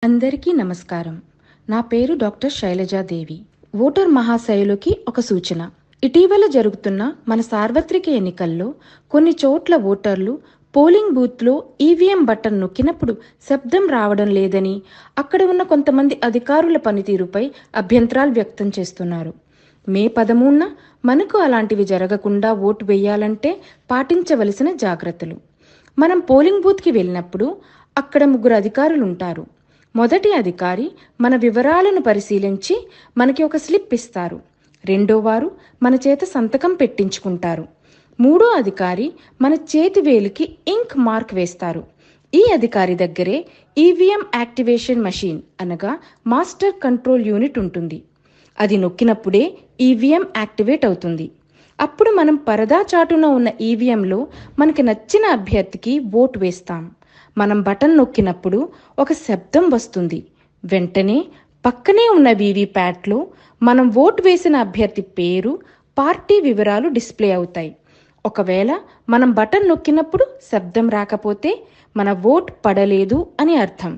అందరికీ నమస్కారం. నా పేరు డాక్టర్ శైలజాదేవి. ఓటర్ మహాశయులకి ఒక సూచన. ఇటీవల జరుగుతున్న మన సార్వత్రిక ఎన్నికల్లో కొన్ని చోట్ల ఓటర్లు పోలింగ్ బూత్లో ఈవీఎం బటన్ నొక్కినప్పుడు శబ్దం రావడం లేదని, అక్కడ ఉన్న కొంతమంది అధికారుల పనితీరుపై అభ్యంతరాలు వ్యక్తం చేస్తున్నారు. మే 13న మనకు అలాంటివి జరగకుండా ఓటు వేయాలంటే పాటించవలసిన జాగ్రత్తలు. మనం పోలింగ్ బూత్కి వెళ్ళినప్పుడు అక్కడ 3 అధికారులు ఉంటారు. మొదటి అధికారి మన వివరాలను పరిశీలించి మనకి ఒక స్లిప్ ఇస్తారు. రెండో వారు మన చేత సంతకం పెట్టించుకుంటారు. మూడో అధికారి మన చేతి వేలికి ఇంక్ మార్క్ వేస్తారు. ఈ అధికారి దగ్గరే ఈవీఎం యాక్టివేషన్ మెషిన్ అనగా మాస్టర్ కంట్రోల్ యూనిట్ ఉంటుంది. అది నొక్కినప్పుడే ఈవీఎం యాక్టివేట్ అవుతుంది. అప్పుడు మనం పరదా చాటున ఉన్న ఈవీఎంలో మనకి నచ్చిన అభ్యర్థికి ఓటు వేస్తాం. మనం బటన్ నొక్కినప్పుడు ఒక శబ్దం వస్తుంది. వెంటనే పక్కనే ఉన్న వీవీప్యాట్లో మనం ఓటు వేసిన అభ్యర్థి పేరు, పార్టీ వివరాలు డిస్ప్లే అవుతాయి. ఒకవేళ మనం బటన్ నొక్కినప్పుడు శబ్దం రాకపోతే మన ఓట్ పడలేదు అని అర్థం.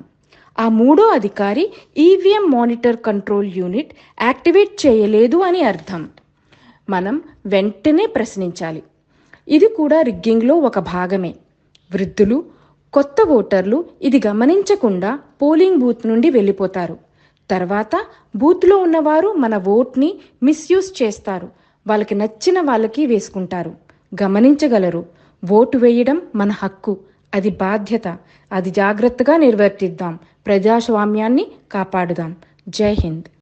ఆ మూడో అధికారి EVM monitor control unit activate చేయలేదు అని అర్థం. మనం వెంటనే ప్రశ్నించాలి. ఇది కూడా రిగ్గింగ్లో ఒక భాగమే. వృద్ధులు, కొత్త ఓటర్లు ఇది గమనించకుండా పోలింగ్ బూత్ నుండి వెళ్ళిపోతారు. తర్వాత బూత్లో ఉన్నవారు మన ఓట్ని మిస్యూజ్ చేస్తారు. వాళ్ళకి నచ్చిన వాళ్ళకి వేసుకుంటారు. గమనించగలరు. ఓటు వేయడం మన హక్కు, అది బాధ్యత. అది జాగ్రత్తగా నిర్వర్తిద్దాం. ప్రజాస్వామ్యాన్ని కాపాడుదాం. జై హింద్.